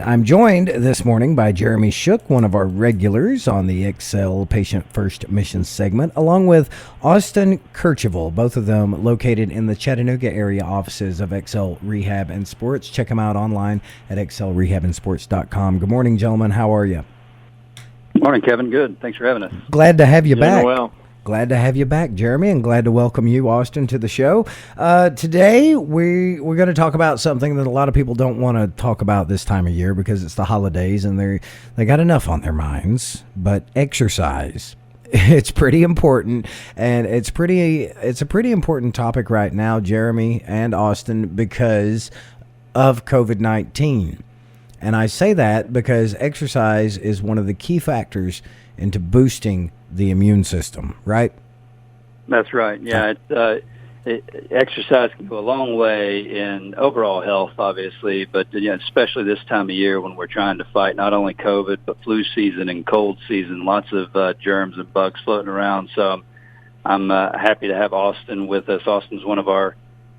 I'm joined this morning by Jeremy Shook, one of our regulars on the Excel Patient First Mission segment, along with Austin Kercheville, both of them located in the Chattanooga area offices of Excel Rehab and Sports. Check them out online at excelrehabandsports.com. Good morning, gentlemen. How are you? Morning, Kevin. Good. Thanks for having us. Glad to have you Doing back. well. Glad to have you back, Jeremy, and glad to welcome you, Austin, to the show. Today, we're going to talk about something that a lot of people don't want to talk about this time of year because it's the holidays and they got enough on their minds. But exercise, it's pretty important, and it's a pretty important topic right now, Jeremy and Austin, because of COVID-19. And I say that because exercise is one of the key factors into boosting the immune system, right? That's right. Yeah, exercise can go a long way in overall health, obviously, but especially this time of year when we're trying to fight not only COVID, but flu season and cold season, lots of germs and bugs floating around. So I'm happy to have Austin with us. Austin's one of our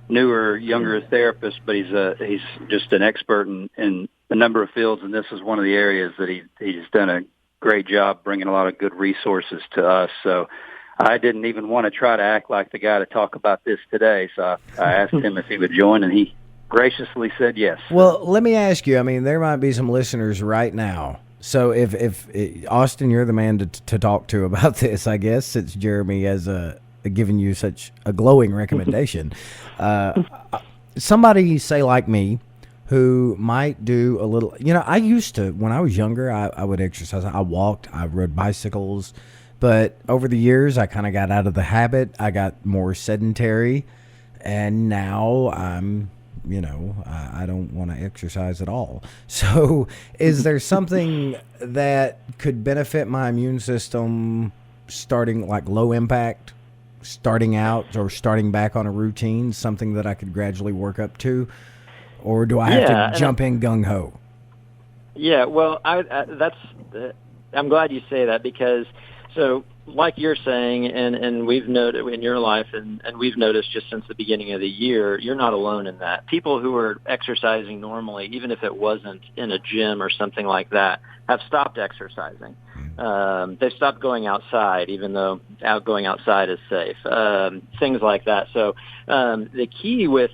newer, younger therapists, but he's just an expert in a number of fields, and this is one of the areas that he's done a great job bringing a lot of good resources to us. So I didn't even want to try to act like the guy to talk about this today. So I asked him if he would join, and he graciously said yes. Well, let me ask you, there might be some listeners right now. So if Austin, you're the man to talk to about this, I guess, since Jeremy has given you such a glowing recommendation. Somebody, say like me, who might do a little, I used to, when I was younger, I would exercise. I walked, I rode bicycles, but over the years, I kind of got out of the habit. I got more sedentary, and now I'm, I don't want to exercise at all. So is there something that could benefit my immune system starting like low impact, starting out or starting back on a routine, something that I could gradually work up to? Or do I have to jump in gung-ho? Yeah, well, I'm glad you say that because, so like you're saying, and we've noted in your life, and we've noticed just since the beginning of the year, you're not alone in that. People who are exercising normally, even if it wasn't in a gym or something like that, have stopped exercising. They've stopped going outside, even though going outside is safe. Things like that. So the key with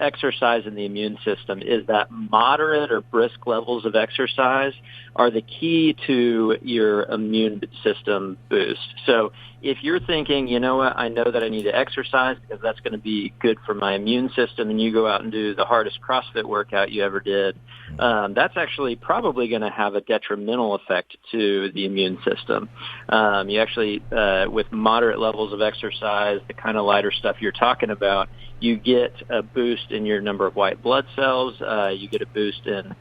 exercise in the immune system is that moderate or brisk levels of exercise are the key to your immune system boost. So if you're thinking, you know what, I know that I need to exercise because that's going to be good for my immune system, and you go out and do the hardest CrossFit workout you ever did, that's actually probably going to have a detrimental effect to the immune system. You actually, with moderate levels of exercise, the kind of lighter stuff you're talking about, you get a boost in your number of white blood cells. You get a boost in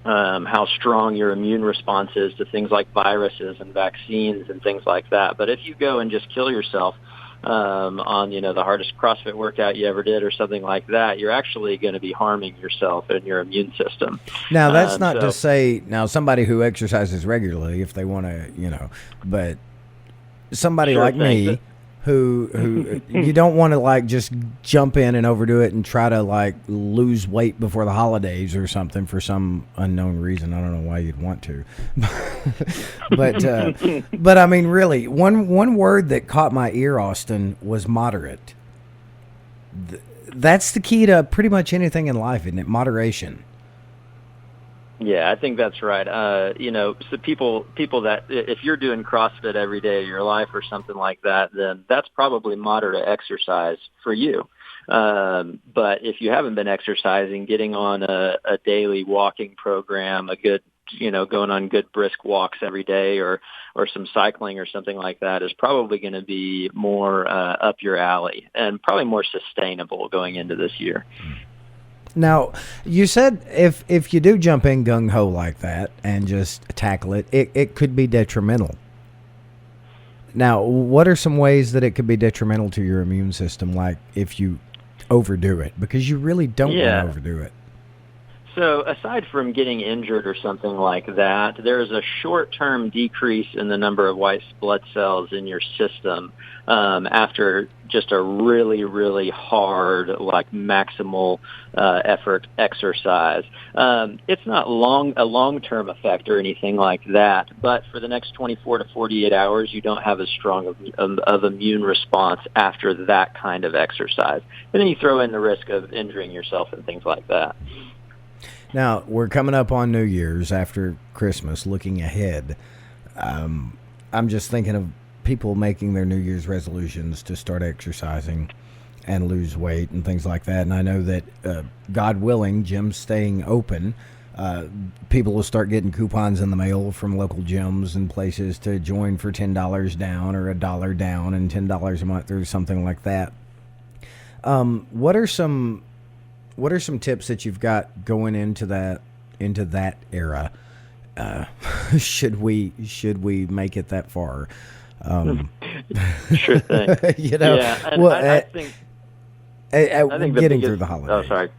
how strong your immune response is to things like viruses and vaccines and things like that. But if you go and just kill yourself on, the hardest CrossFit workout you ever did or something like that, you're actually going to be harming yourself and your immune system. Now, that's not to say, somebody who exercises regularly, if they want to, but somebody like me, who you don't want to like just jump in and overdo it and try to like lose weight before the holidays or something for some unknown reason. I don't know why you'd want to, but really, one word that caught my ear, Austin, was moderate. That's the key to pretty much anything in life, isn't it? Moderation. Yeah, I think that's right. So people that if you're doing CrossFit every day of your life or something like that, then that's probably moderate exercise for you. But if you haven't been exercising, getting on a daily walking program, a good, going on good brisk walks every day or some cycling or something like that is probably going to be more up your alley and probably more sustainable going into this year. Now, you said if you do jump in gung-ho like that and just tackle it, it could be detrimental. Now, what are some ways that it could be detrimental to your immune system, like if you overdo it? Because you really don't want to overdo it. So aside from getting injured or something like that, there's a short-term decrease in the number of white blood cells in your system after just a really, really hard, like maximal effort exercise. It's not a long-term effect or anything like that, but for the next 24 to 48 hours, you don't have as strong of immune response after that kind of exercise. And then you throw in the risk of injuring yourself and things like that. Now, we're coming up on New Year's after Christmas, looking ahead. I'm just thinking of people making their New Year's resolutions to start exercising and lose weight and things like that. And I know that, God willing, gyms staying open, people will start getting coupons in the mail from local gyms and places to join for $10 down or $1 down and $10 a month or something like that. What are some tips that you've got going into that era? Should we make it that far? Sure thing. Yeah. And well, I think getting through the holidays. Oh, sorry.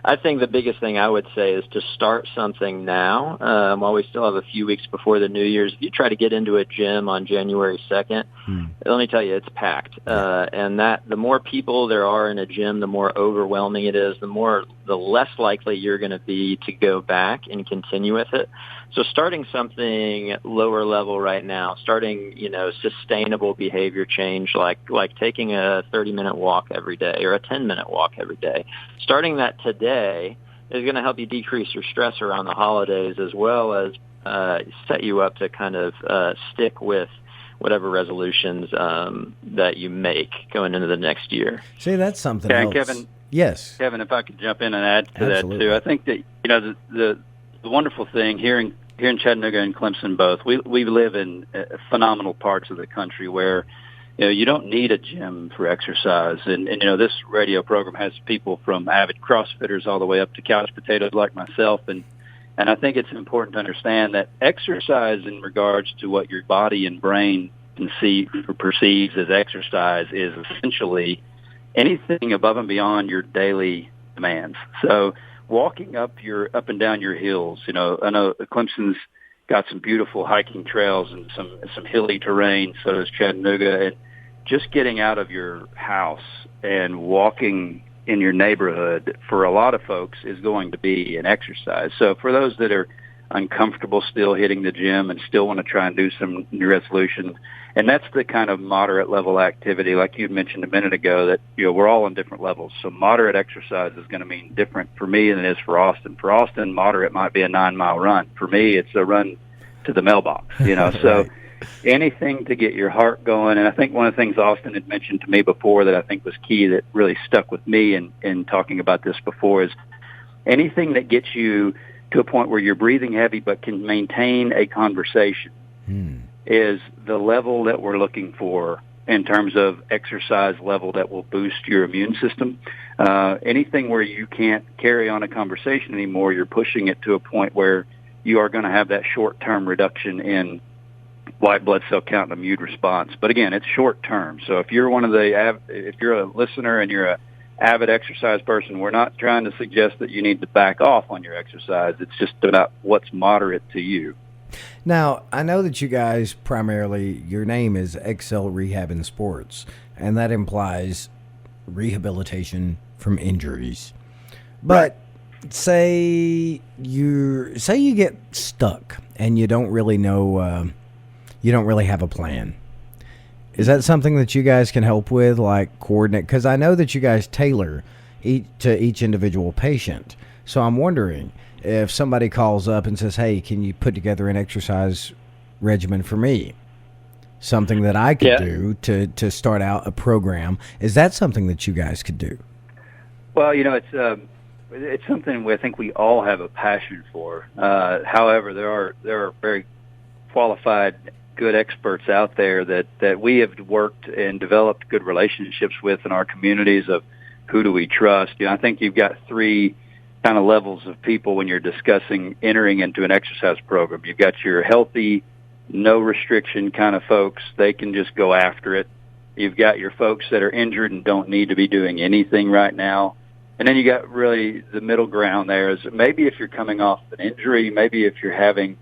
I think the biggest thing I would say is to start something now while we still have a few weeks before the New Year's. If you try to get into a gym on January 2nd, let me tell you, it's packed. And that the more people there are in a gym, the more overwhelming it is, the less likely you're going to be to go back and continue with it. So starting something lower level right now, starting, sustainable behavior change, like taking a 30-minute walk every day or a 10-minute walk every day. Starting that today is going to help you decrease your stress around the holidays, as well as set you up to kind of stick with whatever resolutions that you make going into the next year. See, that's something else. Kevin. Yes. Kevin, if I could jump in and add to Absolutely. that too. I think that the wonderful thing here in Chattanooga and Clemson both, we live in phenomenal parts of the country where you don't need a gym for exercise. And this radio program has people from avid CrossFitters all the way up to couch potatoes like myself. And I think it's important to understand that exercise in regards to what your body and brain perceives as exercise is essentially anything above and beyond your daily demands. So walking up and down your hills, I know Clemson's got some beautiful hiking trails and some hilly terrain, so does Chattanooga. And just getting out of your house and walking in your neighborhood for a lot of folks is going to be an exercise. So for those that are uncomfortable still hitting the gym and still want to try and do some new resolutions, and that's the kind of moderate level activity, like you mentioned a minute ago, that we're all on different levels. So moderate exercise is going to mean different for me than it is for Austin. For Austin, moderate might be a 9-mile run. For me, it's a run to the mailbox. So anything to get your heart going. And I think one of the things Austin had mentioned to me before that I think was key, that really stuck with me in talking about this before, is anything that gets you to a point where you're breathing heavy but can maintain a conversation is the level that we're looking for in terms of exercise level that will boost your immune system. Anything where you can't carry on a conversation anymore, you're pushing it to a point where you are going to have that short-term reduction in white blood cell count and immune response. But again, it's short-term. So if you're if you're a listener and you're a avid exercise person, we're not trying to suggest that you need to back off on your exercise. It's just about what's moderate to you. Now, I know that you guys primarily, your name is Excel Rehab and Sports, and that implies rehabilitation from injuries. But say you get stuck and you don't really know, you don't really have a plan. Is that something that you guys can help with, like coordinate? Because I know that you guys tailor to each individual patient. So I'm wondering if somebody calls up and says, hey, can you put together an exercise regimen for me? Something that I could do to start out a program. Is that something that you guys could do? Well, it's something I think we all have a passion for. However, there are very qualified, good experts out there that we have worked and developed good relationships with in our communities of who do we trust. I think you've got three kind of levels of people when you're discussing entering into an exercise program. You've got your healthy, no restriction kind of folks. They can just go after it. You've got your folks that are injured and don't need to be doing anything right now. And then you got really the middle ground there is maybe if you're coming off an injury, maybe if you're having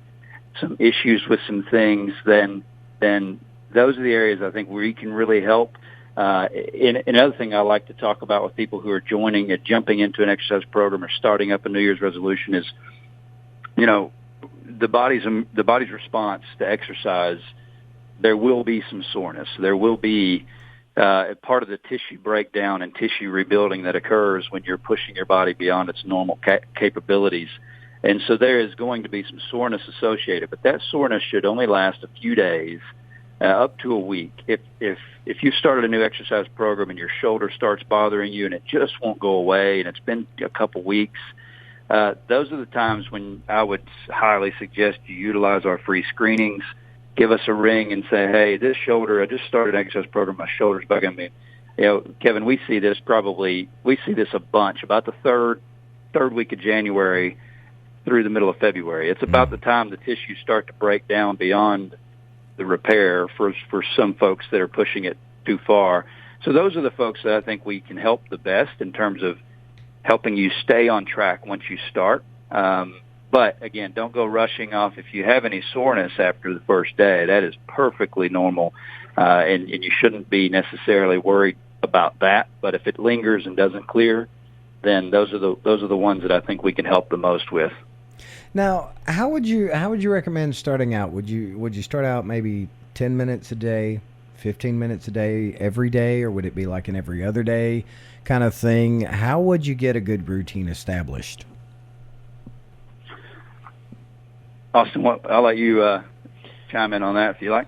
some issues with some things, then those are the areas I think where you can really help. Another thing I like to talk about with people who are jumping into an exercise program or starting up a New Year's resolution is, the body's response to exercise. There will be some soreness. There will be part of the tissue breakdown and tissue rebuilding that occurs when you're pushing your body beyond its normal capabilities. And so there is going to be some soreness associated, but that soreness should only last a few days, up to a week. If you started a new exercise program and your shoulder starts bothering you and it just won't go away and it's been a couple weeks, those are the times when I would highly suggest you utilize our free screenings. Give us a ring and say, hey, this shoulder, I just started an exercise program, my shoulder's bugging me. Kevin, we see this a bunch, about the third week of January through the middle of February. It's about the time the tissues start to break down beyond the repair for some folks that are pushing it too far. So those are the folks that I think we can help the best in terms of helping you stay on track once you start. But, again, don't go rushing off. If you have any soreness after the first day, that is perfectly normal, and you shouldn't be necessarily worried about that. But if it lingers and doesn't clear, then those are the ones that I think we can help the most with. Now, how would you recommend starting out? Would you start out maybe 10 minutes a day, 15 minutes a day, every day, or would it be like an every other day kind of thing? How would you get a good routine established? Austin, I'll let you chime in on that if you like.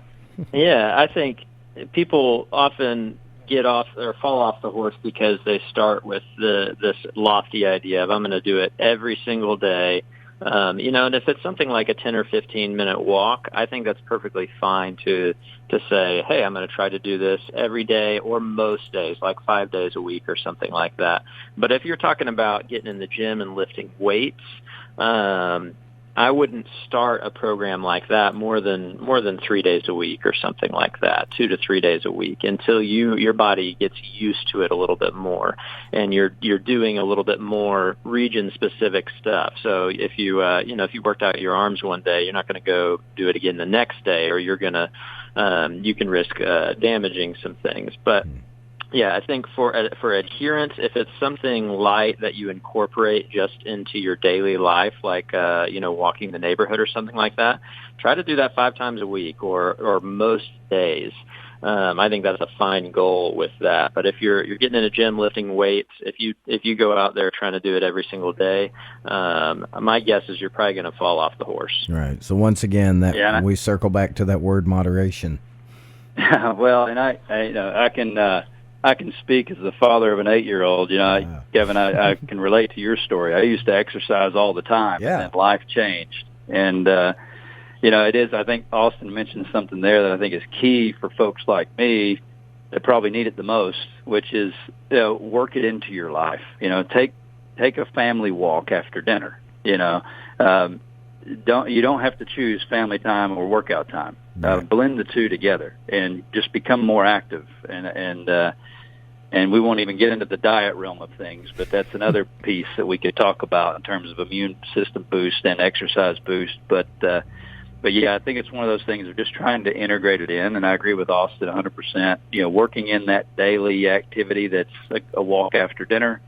Yeah, I think people often get off or fall off the horse because they start with this lofty idea of I'm going to do it every single day. And if it's something like a 10 or 15-minute walk, I think that's perfectly fine to say, hey, I'm going to try to do this every day or most days, like 5 days a week or something like that. But if you're talking about getting in the gym and lifting weights, I wouldn't start a program like that more than 3 days a week or something like that, 2 to 3 days a week, until your body gets used to it a little bit more, and you're doing a little bit more region specific stuff. So if you if you worked out your arms one day, you're not going to go do it again the next day, or you can risk damaging some things. But yeah, I think for adherence, if it's something light that you incorporate just into your daily life, like walking the neighborhood or something like that, try to do that 5 times a week or most days. I think that's a fine goal with that. But if you're getting in a gym lifting weights, if you go out there trying to do it every single day, my guess is you're probably going to fall off the horse. Right. So once again, we circle back to that word moderation. Well, and I can speak as the father of an 8-year-old. Kevin, I can relate to your story. I used to exercise all the time, and then life changed. And, it is, I think Austin mentioned something there that I think is key for folks like me that probably need it the most, which is, work it into your life. Take a family walk after dinner. You don't have to choose family time or workout time. Blend the two together and just become more active. And we won't even get into the diet realm of things, but that's another piece that we could talk about in terms of immune system boost and exercise boost. But yeah, I think it's one of those things of just trying to integrate it in. And I agree with Austin 100%. Working in that daily activity that's a walk after dinner,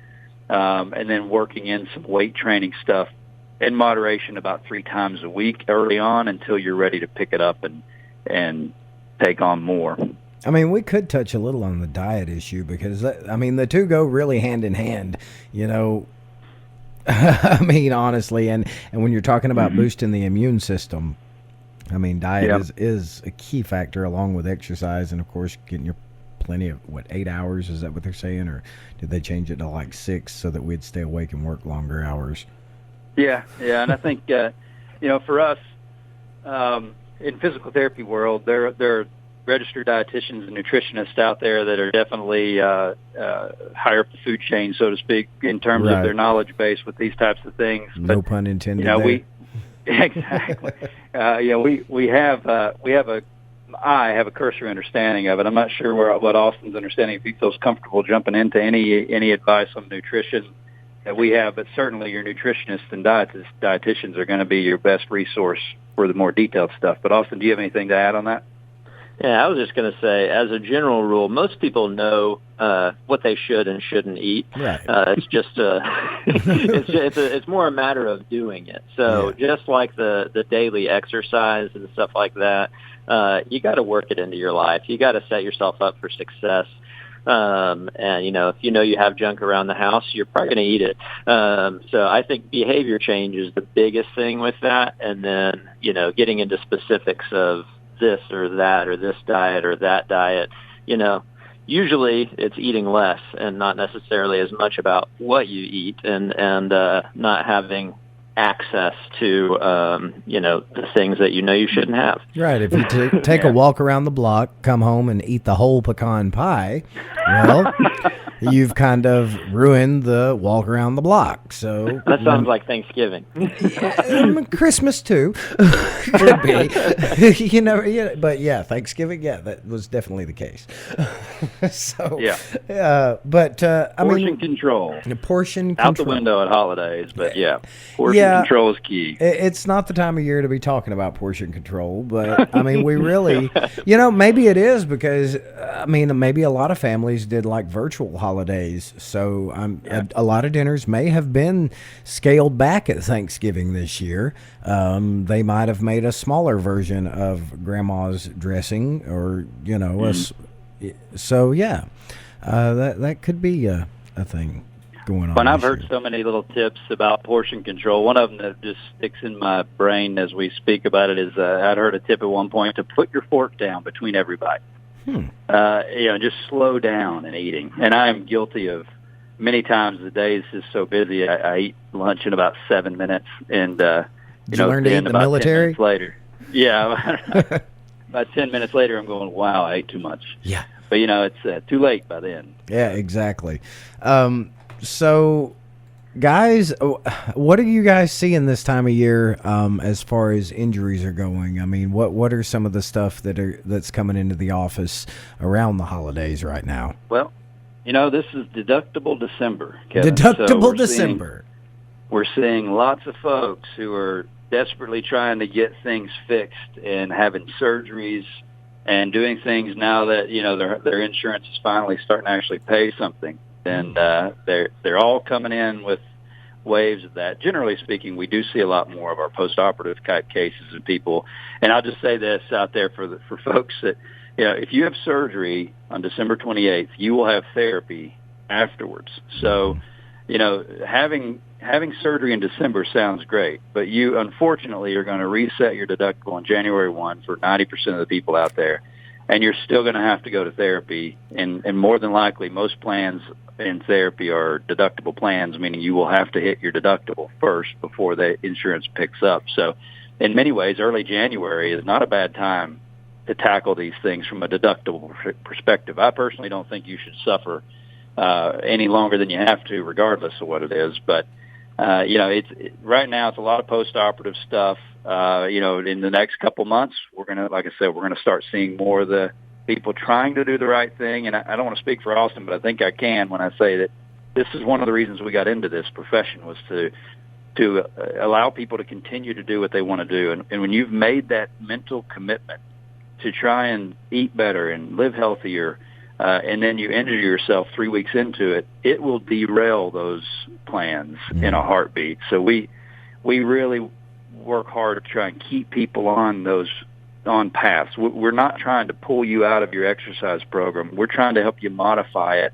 and then working in some weight training stuff in moderation about 3 times a week early on until you're ready to pick it up and take on more. I mean, we could touch a little on the diet issue because, the two go really hand in hand, honestly. And when you're talking about boosting the immune system, diet is a key factor along with exercise and, of course, getting your plenty of, 8 hours? Is that what they're saying? Or did they change it to like 6 so that we'd stay awake and work longer hours? Yeah. And I think, for us, in physical therapy world, there are registered dietitians and nutritionists out there that are definitely higher up the food chain, so to speak, in terms of their knowledge base with these types of things. No pun intended. Exactly. I have a cursory understanding of it. I'm not sure what Austin's understanding, if he feels comfortable jumping into any advice on nutrition that we have, but certainly your nutritionists and dietitians are going to be your best resource for the more detailed stuff. But Austin, do you have anything to add on that? Yeah, I was just going to say, as a general rule, most people know what they should and shouldn't eat. Right. It's just it's more a matter of doing it. So just like the daily exercise and stuff like that, you got to work it into your life. You got to set yourself up for success. And if you have junk around the house, you're probably going to eat it. So I think behavior change is the biggest thing with that, and then getting into specifics of this or that or this diet or that diet. Usually it's eating less and not necessarily as much about what you eat, and not having access to the things that you shouldn't have. Right. If you take a walk around the block, come home and eat the whole pecan pie, well, you've kind of ruined the walk around the block. So that sounds like Thanksgiving. Christmas too. Could be. But yeah, Thanksgiving, that was definitely the case. So but portion control. Portion out control. The window at holidays, but portion control is key. It's not the time of year to be talking about portion control, but we really, maybe it is because maybe a lot of families did like virtual holidays, so a lot of dinners may have been scaled back at Thanksgiving this year. They might have made a smaller version of grandma's dressing, or that could be a thing going on. And I've heard so many little tips about portion control. One of them that just sticks in my brain as we speak about it is I'd heard a tip at one point to put your fork down between every bite. Just slow down in eating. And I am guilty of many times the day is just so busy. I eat lunch in about 7 minutes, and Did you learn to eat in the military? 10 minutes later, about 10 minutes later, I'm going, wow, I ate too much. Yeah, but it's too late by then. Yeah, exactly. So, guys, what are you guys seeing this time of year as far as injuries are going? What are some of the stuff that's coming into the office around the holidays right now? Well, this is deductible December, Kevin. Deductible December. We're seeing lots of folks who are desperately trying to get things fixed and having surgeries and doing things now that their insurance is finally starting to actually pay something. And they're all coming in with waves of that. Generally speaking, we do see a lot more of our post-operative type cases of people. And I'll just say this out there for folks that, if you have surgery on December 28th, you will have therapy afterwards. So, having surgery in December sounds great, but you unfortunately are going to reset your deductible on January 1 for 90% of the people out there. And you're still going to have to go to therapy. And more than likely, most plans in therapy are deductible plans, meaning you will have to hit your deductible first before the insurance picks up. So in many ways, early January is not a bad time to tackle these things from a deductible perspective. I personally don't think you should suffer any longer than you have to, regardless of what it is. But, right now it's a lot of post-operative stuff. In the next couple months, we're going to start seeing more of the people trying to do the right thing. And I don't want to speak for Austin, but I think I can when I say that this is one of the reasons we got into this profession, was to allow people to continue to do what they want to do. And when you've made that mental commitment to try and eat better and live healthier, and then you injure yourself 3 weeks into it, it will derail those plans in a heartbeat. So we really work hard to try and keep people on paths. We're not trying to pull you out of your exercise program. We're trying to help you modify it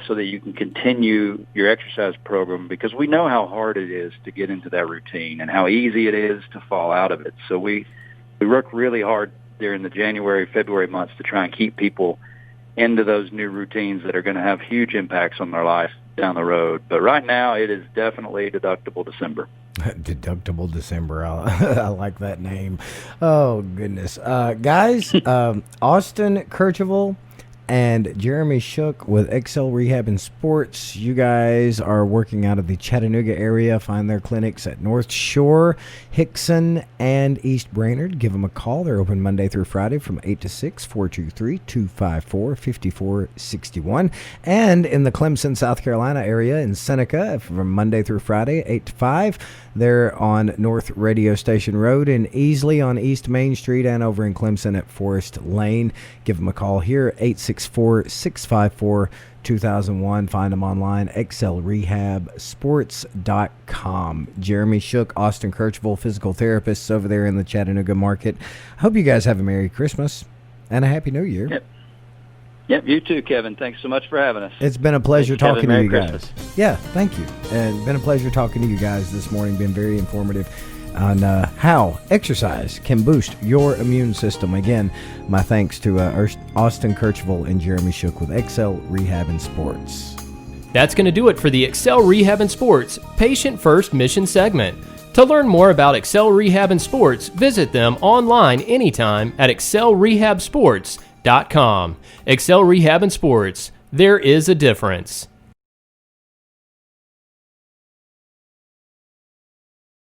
so that you can continue your exercise program, because we know how hard it is to get into that routine and how easy it is to fall out of it. So we work really hard during the January, February months to try and keep people into those new routines that are going to have huge impacts on their life down the road. But right now, it is definitely deductible December. Deductible December. I like that name. Oh, goodness. Guys, Austin, Kercheville, and Jeremy Shook with Excel Rehab and Sports. You guys are working out of the Chattanooga area. Find their clinics at North Shore, Hickson, and East Brainerd. Give them a call. They're open Monday through Friday from 8 to 6, 423-254-5461. And in the Clemson, South Carolina area in Seneca from Monday through Friday, 8 to 5. They're on North Radio Station Road in Easley on East Main Street and over in Clemson at Forest Lane. Give them a call here, 864-654-2001. Find them online, excelrehabsports.com. Jeremy Shook, Austin Kercheville, physical therapists over there in the Chattanooga market. I hope you guys have a Merry Christmas and a Happy New Year. Yep, you too, Kevin. Thanks so much for having us. It's been a pleasure talking to you guys. Christmas. Yeah, thank you. And been a pleasure talking to you guys this morning. Been very informative on how exercise can boost your immune system. Again, my thanks to Austin Kercheville and Jeremy Shook with Excel Rehab and Sports. That's going to do it for the Excel Rehab and Sports Patient First Mission segment. To learn more about Excel Rehab and Sports, visit them online anytime at excelrehabsports.com. Excel Rehab and Sports. There is a difference.